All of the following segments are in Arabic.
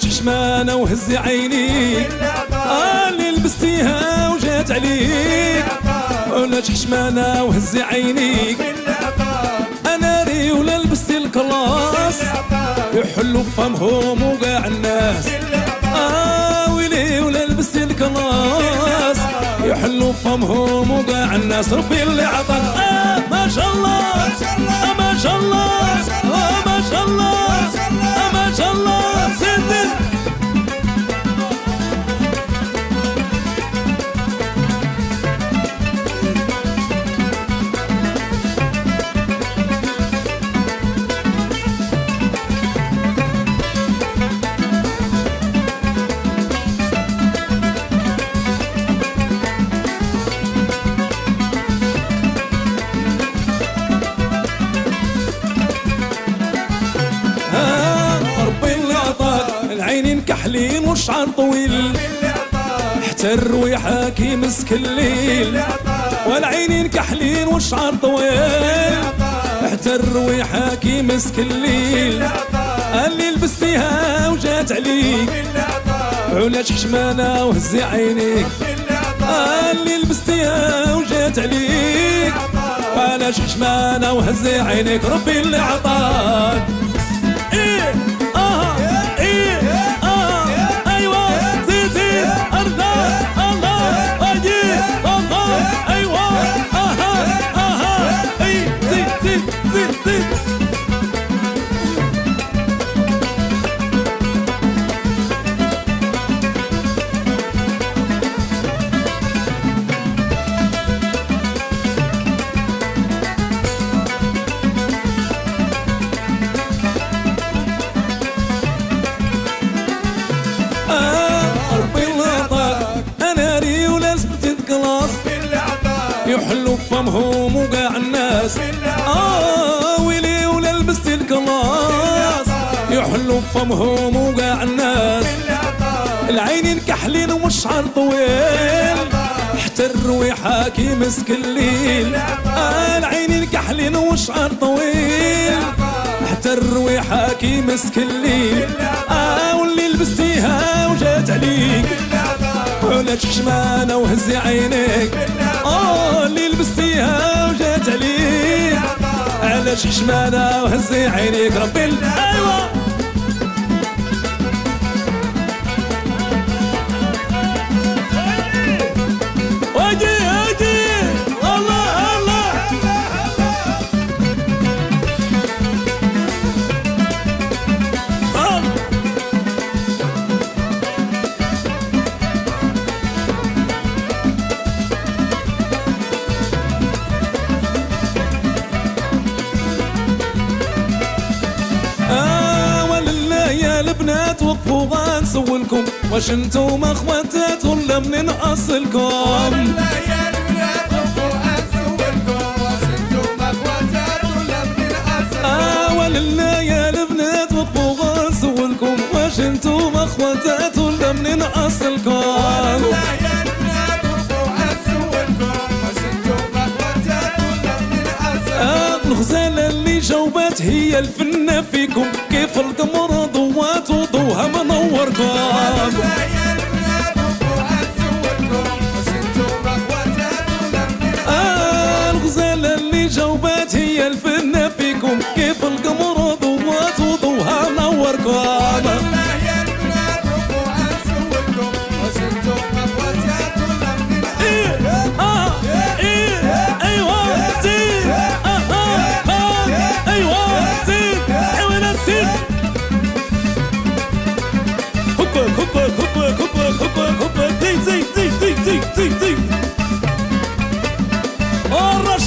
ولات حشمانة وهزي عينيك اللي لبستيها وجات عليك ولات حشمانة وهزي عينيك انا ري ولا لبستي الكلاس يحلوا فمهم وقاع الناس ويلي ولا لبستي الكلاس يحلوا فمهم وقاع الناس ربي اللي عطاك ما شاء الله ما شاء الله ما شاء الله ما شاء الله زيد العينين كحلين والشعر طويل حتى الرويحة كي مسك الليل والعينين كحلين والشعر طويل حتى الرويحة كي مسك الليل اللي لبستيها وجات عليك علاش حشمانة وهزي عينيك اللي لبستيها وجات عليك علاش حشمانة وهزي عينيك ربي اللي عطاك إيه يحلوا فمهم وقاع الناس ويلي ولا لبستي الكلاس يحلوا فمهم وقاع الناس العينين كحلين والشعر طويل حتى الرويحة كي مسك الليل العينين كحلين والشعر طويل حتى الرويحة كي مسك الليل واللي لبستيها وجات عليك علاش حشمانة وهزي عينيك اللي لبستيها وجات عليك علاش حشمانة وهزي عينيك ربي ايوه البنات وقفوا غنسولكم واش انتم اخواتات ولا منين اصلكم والله يا البنات وقفوا غنسولكم واش انتم اخواتات ولا منين اصلكم والله يا البنات وقفوا غنسولكم واش انتم اخواتات ولا منين اصلكم والله يا البنات وقفوا غنسولكم واش انتم اخواتات ولا منين اصلكم الغزالة اللي جاوبات هي الفنة فيكم كيف القمر ضوات وضوها منوركم والله يا البنات وقفوا غنسولكم واش انتم اخواتات ولا منين الغزالة اللي جاوبات هي الفنة فيكم كيف القمر ضوات وضوها منوركم والله يا البنات وقفوا غنسولكم واش انتم اخواتات ولا منين ايوه زيد ايوه زيد حيوانات زيد هوبا زيد الرش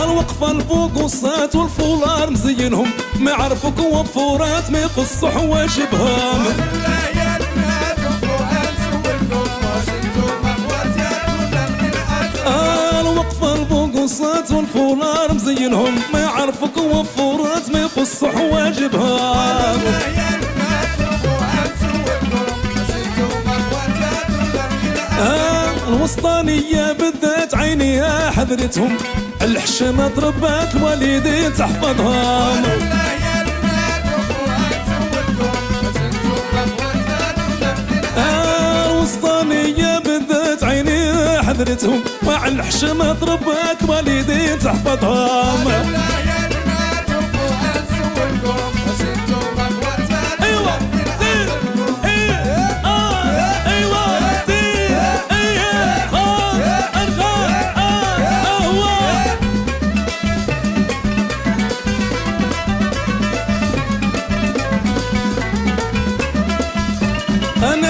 الوقفة البوقوصات والفولار مزينهم ما يعرفوك وفورات ما يقصوا حواجبهم والله يا البنات وقفوا غنسولكم واش انتم اخواتات ولا منين اصلكم الوقفة البوقوصات والفولار مزينهم ما يعرفوك وفورات ما يقصوا حواجبهم والله يا البنات وقفوا غنسولكم واش انتم اخواتات وسطانية بدات عيني يا حضرتهم، الحشمة ضربات الوالدين تحفظهم. وسطانية بدات عيني يا حضرتهم، مع الحشمة ضربات الوالدين تحفظهم.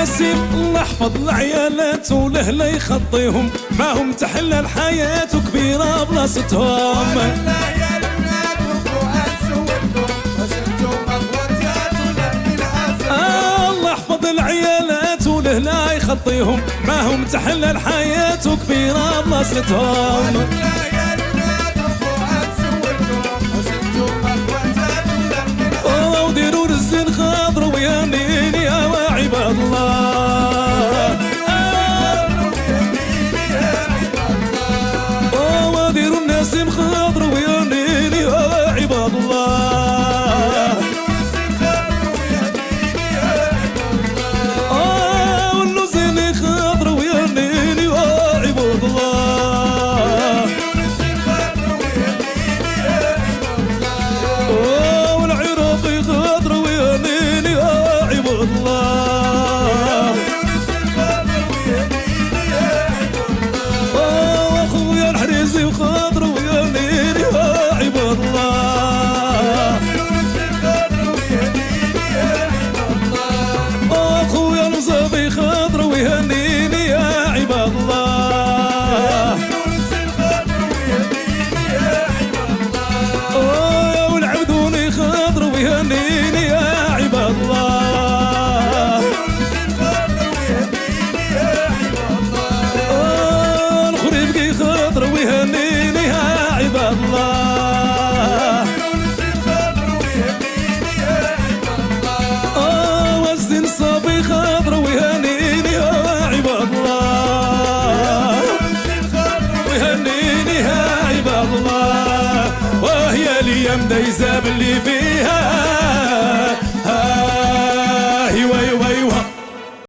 نسيم الله يحفظ العيالات ولهلا يخطيهم، معهم تحلى الحياة وكبيرة بلاصتهم. الله يحفظ العيالات ولهلا يخطيهم، معهم تحلى الحياة وكبيرة بلاصتهم. وديروا رزين خضر ويا نيني يا عباد الله. وديروا النسيم خضر ويا نيني يا عباد الله. واللوزين خضر ويا نيني يا عباد الله. والعراقي خضر ويا نيني يا عباد الله. واخويا الحريزي وخضر ويا نيني يا عباد الله. واخويا الزبي خضر ويا نيني يا عباد الله. والعبدوني خضر ويا نيني يا عباد الله. الخريبكي خضر ويا نيني يا عباد الله. والزين صبي خضر ويا نيني يا عباد الله. ويا نيني يا عباد الله. وهي الايام دايزه باللي فيها